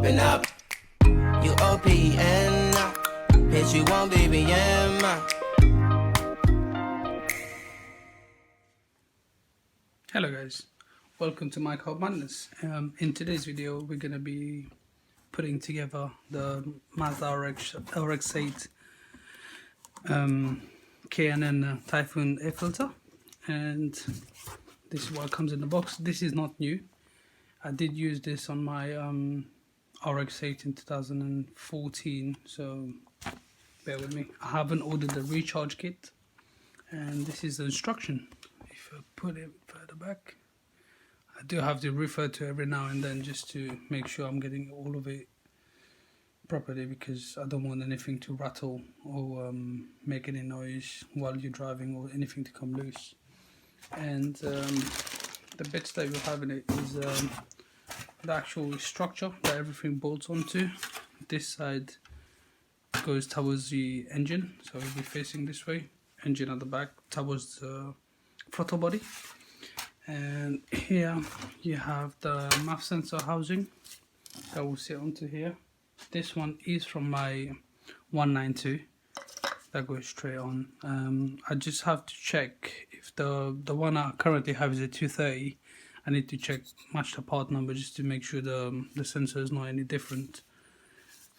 open up. You OPN, bitch, you won't BBM. Hello guys, welcome to my car madness. In today's video we're going to be putting together the Mazda rx8 K&N Typhoon air filter, and this is what comes in the box. This is not new. I did use this on my rx8 in 2014, so bear with me. I haven't ordered the recharge kit, and this is the instruction. If I put it further back, I do have to refer to every now and then just to make sure I'm getting all of it properly, because I don't want anything to rattle or make any noise while you're driving, or anything to come loose. And the bits that you have in it is the actual structure that everything bolts onto. This side goes towards the engine, so it'll be facing this way. Engine at the back towards the throttle body. And here you have the MAF sensor housing that will sit onto here. This one is from my 192 that goes straight on. I just have to check if the one I currently have is a 230. I need to match the part number just to make sure the sensor is not any different.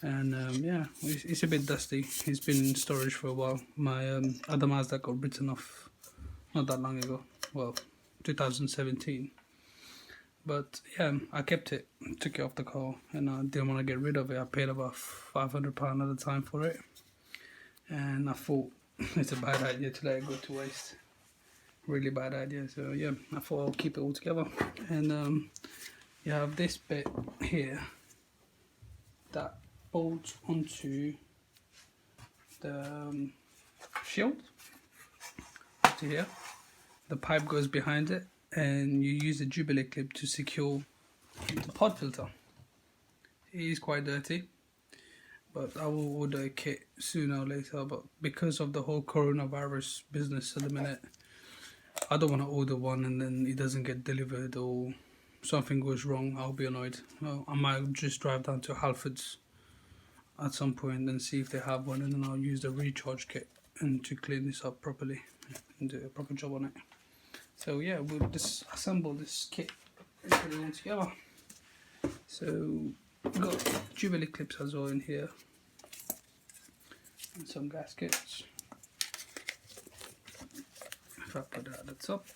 And yeah, it's a bit dusty. It's been in storage for a while. My other Mazda got written off not that long ago, well, 2017. But yeah, I kept it, took it off the car, and I didn't want to get rid of it. I paid about £500 at the time for it, and I thought it's a bad idea to let it go to waste. Really bad idea. So yeah, I thought I'll keep it all together. And you have this bit here that bolts onto the shield to here. The pipe goes behind it, and you use a Jubilee clip to secure the pod filter. It is quite dirty, but I will order a kit sooner or later. But because of the whole coronavirus business at the minute, I don't want to order one and then it doesn't get delivered, or something goes wrong. I'll be annoyed. Well, I might just drive down to Halfords at some point and see if they have one, and then I'll use the recharge kit and to clean this up properly and do a proper job on it. So yeah, we'll disassemble this kit and put it all together. So we've got Jubilee clips as well in here, and some gaskets. If I put that at the top,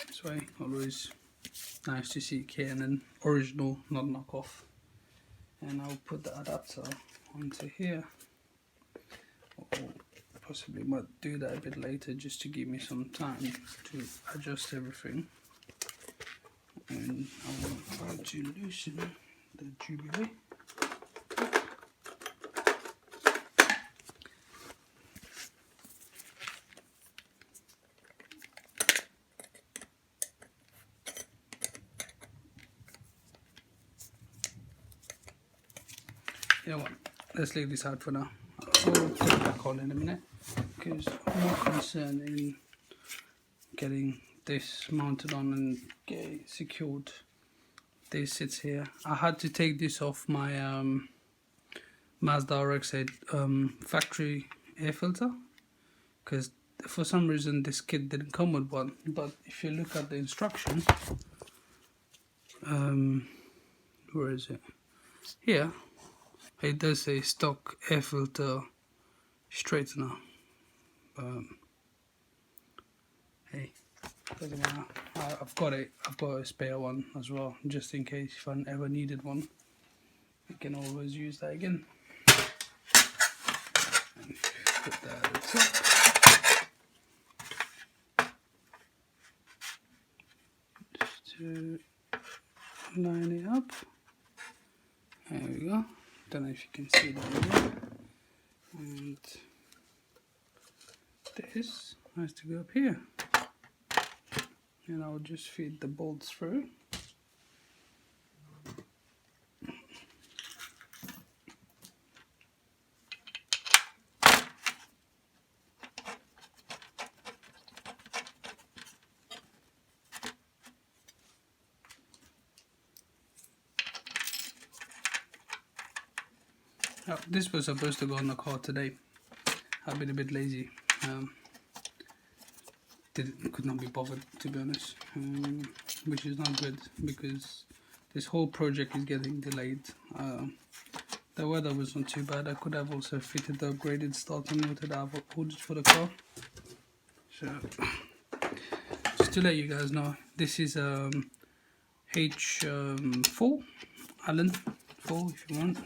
this way, always nice to see K&N original, not knockoff. And I'll put the adapter onto here. Possibly might do that a bit later, just to give me some time to adjust everything. And I will try to loosen the Jubilee. You know what, let's leave this out for now. I'll put it back on in a minute, because I'm more concerned in getting this mounted on and getting it secured. This sits here. I had to take this off my Mazda rx8 factory air filter, because for some reason this kit didn't come with one. But if you look at the instruction, where is it? Here. It does say stock air filter straightener. Hey, doesn't matter. I've got it. I've got a spare one as well, just in case if I ever needed one. I can always use that again. And put that at the top. Just to line it up. There we go. Don't know if you can see that here. And this has to go up here, and I'll just feed the bolts through. This was supposed to go on the car today. I've been a bit lazy. Could not be bothered, to be honest, which is not good because this whole project is getting delayed. The weather was not too bad. I could have also fitted the upgraded starter motor that I've ordered for the car. So, just to let you guys know, this is H4, Allen 4 if you want.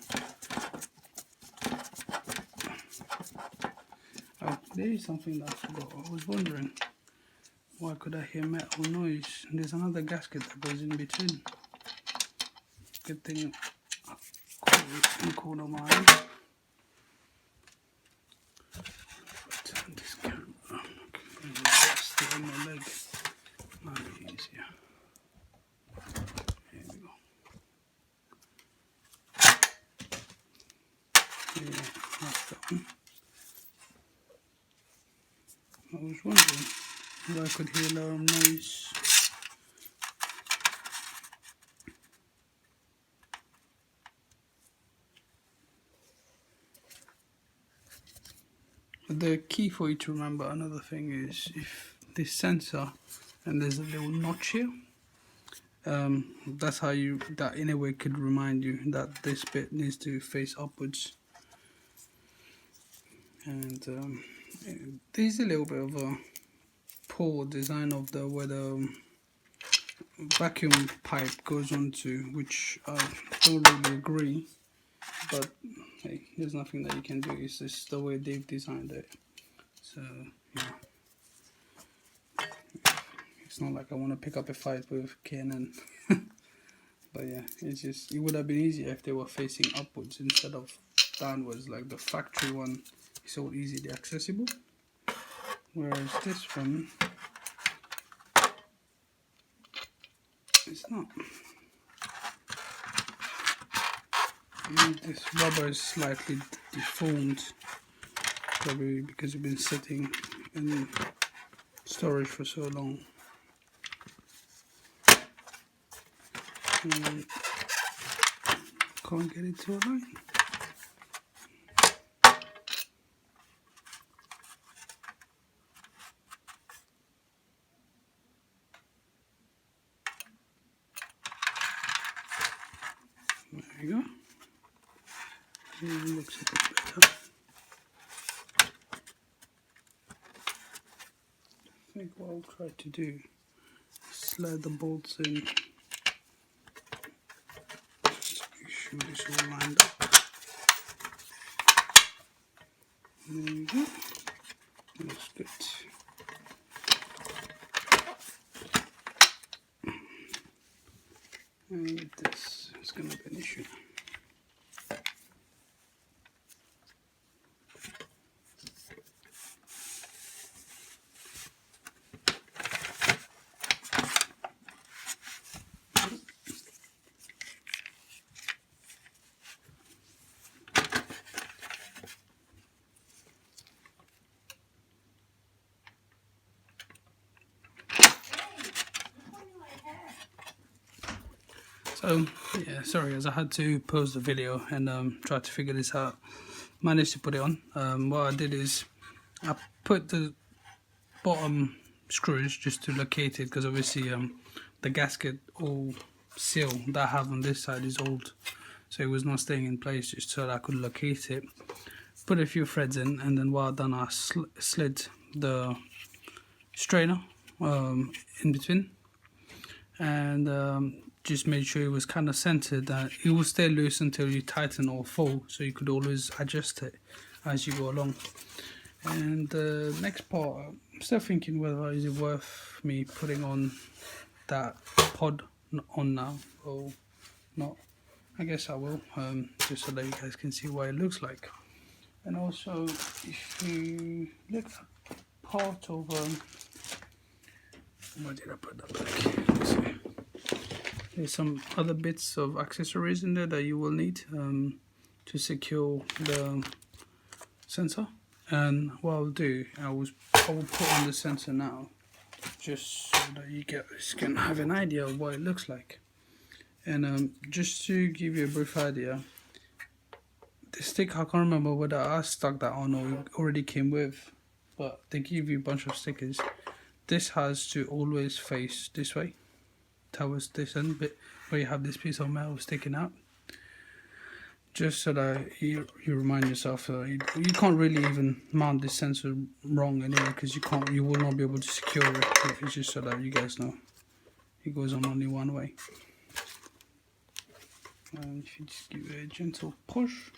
Oh, there is something that I forgot. I was wondering, why could I hear metal noise? There's another gasket that goes in between. Good thing I caught it in the corner of my eye. Turn this camera. Okay, rest it on my leg. Might be easier. Here we go. Yeah, that's that one. I was wondering if I could hear alarm noise. The key for you to remember, another thing is, if this sensor and there's a little notch here, that's how that in a way could remind you that this bit needs to face upwards. And there's a little bit of a poor design of where the vacuum pipe goes onto, which I don't really agree, but hey, there's nothing that you can do. It's just the way they've designed it. So yeah, it's not like I want to pick up a fight with Canon. But yeah, it's just, it would have been easier if they were facing upwards instead of downwards. Like the factory one is so easily accessible, whereas this one, it's not. This rubber is slightly deformed, probably because it's been sitting in storage for so long. And can't get it to align. There we go. It looks a bit better. I think what I'll try to do is slide the bolts in. Just make sure it's all lined up. There we go. Looks good. And with this, it's going to be an issue. So yeah, sorry, as I had to pause the video and try to figure this out. Managed to put it on. What I did is I put the bottom screws just to locate it, because obviously the gasket or seal that I have on this side is old, so it was not staying in place, just so that I could locate it. Put a few threads in, and then what I've done, I slid the strainer in between, and just made sure it was kind of centered, that it will stay loose until you tighten or fold, so you could always adjust it as you go along. And the next part, I'm still thinking whether is it worth me putting on that pod on now or not. I guess I will, just so that you guys can see what it looks like. And also, if you look at part of where did I put that back? Let's see. There's some other bits of accessories in there that you will need to secure the sensor. And what I'll do, I will put on the sensor now, just so that you guys can have an idea of what it looks like. And just to give you a brief idea, the stick, I can't remember whether I stuck that on or it already came with, but they give you a bunch of stickers. This has to always face this way, towards this end bit where you have this piece of metal sticking out, just so that you remind yourself that you can't really even mount this sensor wrong anyway, because you will not be able to secure it. It's just so that you guys know it goes on only one way. And if you just give it a gentle push,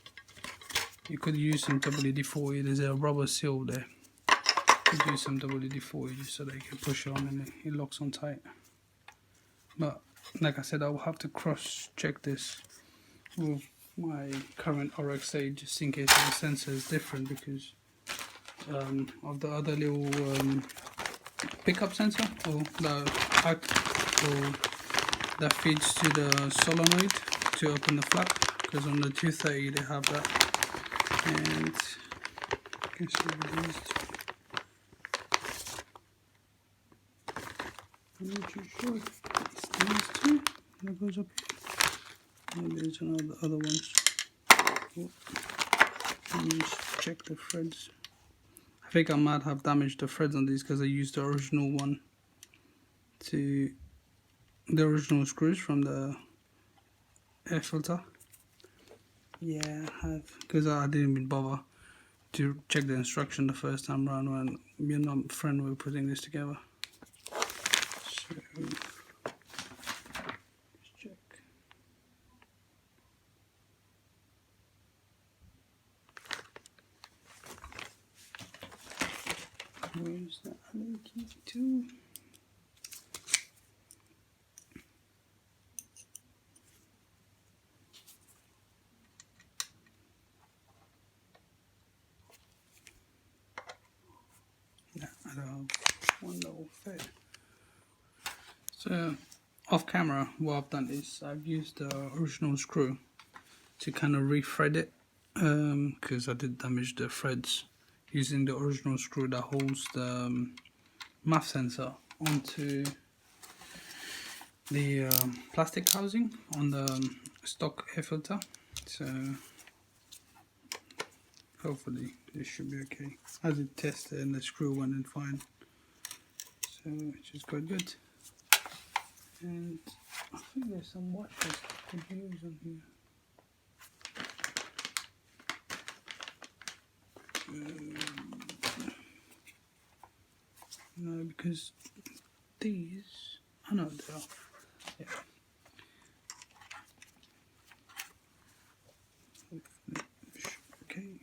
you could use some WD-40. There's a rubber seal there. You could use some WD-40 just so that you can push it on and it locks on tight. But like I said, I will have to cross check this with my current RX8 just in case the sensor is different, because of the other little pickup sensor that feeds to the solenoid to open the flap, because on the 230 they have that. And I guess I'm not too sure. It's these two that goes up here. Maybe there's other ones. Oh. Let me just check the threads. I think I might have damaged the threads on these because I used the original one to the original screws from the air filter. Yeah, I have, because I didn't even bother to check the instruction the first time around when me and my friend were putting this together. So let's check. Where's the other key too? Yeah, I don't have one little fit. So off camera, what I've done is I've used the original screw to kind of re-thread it, because I did damage the threads using the original screw that holds the MAF sensor onto the plastic housing on the stock air filter. So hopefully this should be okay. I did test it and the screw went in fine, so which is quite good. And I think there's some washers I could use on here. No, because these, I know they are. Yeah. Okay.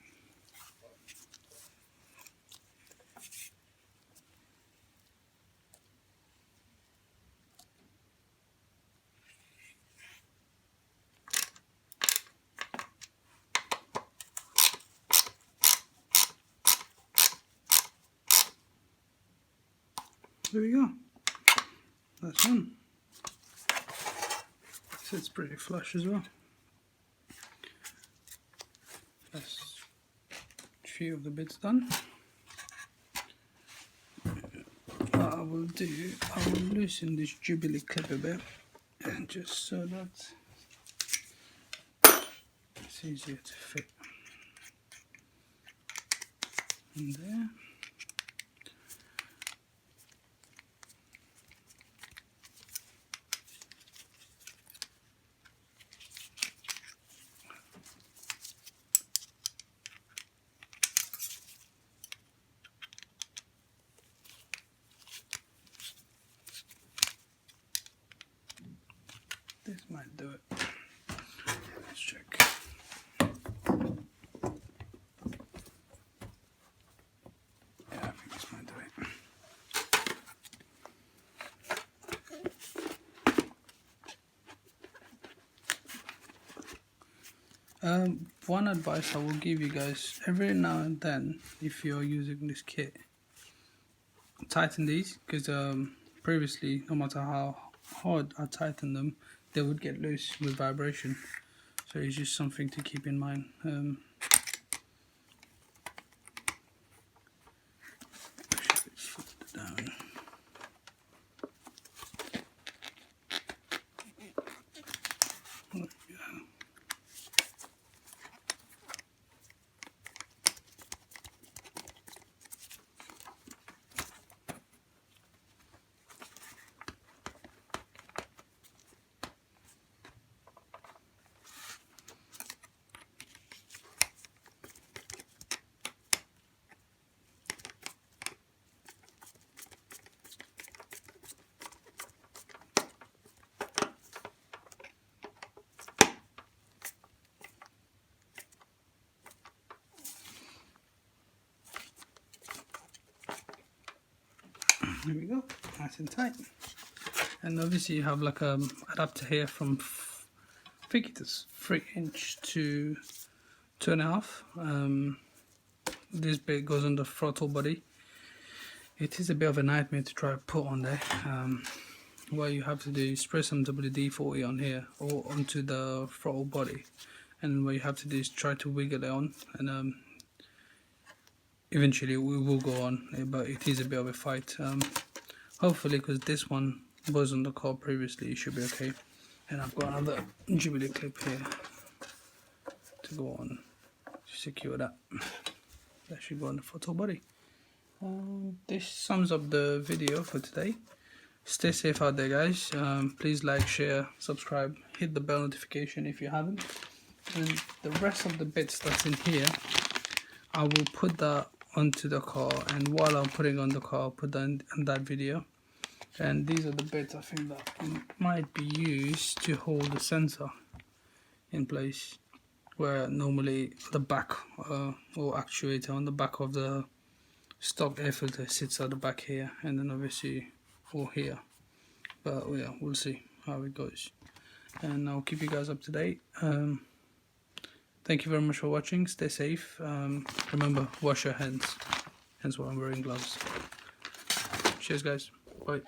There we go. That's one. So it's pretty flush as well. That's a few of the bits done. What I will do, I will loosen this Jubilee clip a bit, and just so that it's easier to fit in there. This might do it. Let's check. Yeah, I think this might do it. One advice I will give you guys, every now and then, if you're using this kit, tighten these, because previously, no matter how hard I tighten them, they would get loose with vibration. So it's just something to keep in mind. Down. There we go. There we go, nice and tight. And obviously you have like a adapter here from I think it is 3" to 2.5. This bit goes on the throttle body. It is a bit of a nightmare to try to put on there. What you have to do is press some WD-40 on here or onto the throttle body, and what you have to do is try to wiggle it on, and eventually we will go on, but it is a bit of a fight. Hopefully, because this one was on the car previously, it should be okay. And I've got another Jubilee clip here to go on to secure that. That should go on the throttle body. This sums up the video for today. Stay safe out there, guys. Please like, share, subscribe, hit the bell notification if you haven't. And the rest of the bits that's in here, I will put that onto the car, and while I'm putting on the car, I'll put that in that video. And these are the bits I think that might be used to hold the sensor in place, where normally the back or actuator on the back of the stock air filter sits at the back here, and then obviously or here. But yeah, we'll see how it goes, and I'll keep you guys up to date. Thank you very much for watching. Stay safe. Remember, wash your hands, hence why I'm wearing gloves. Cheers guys, bye.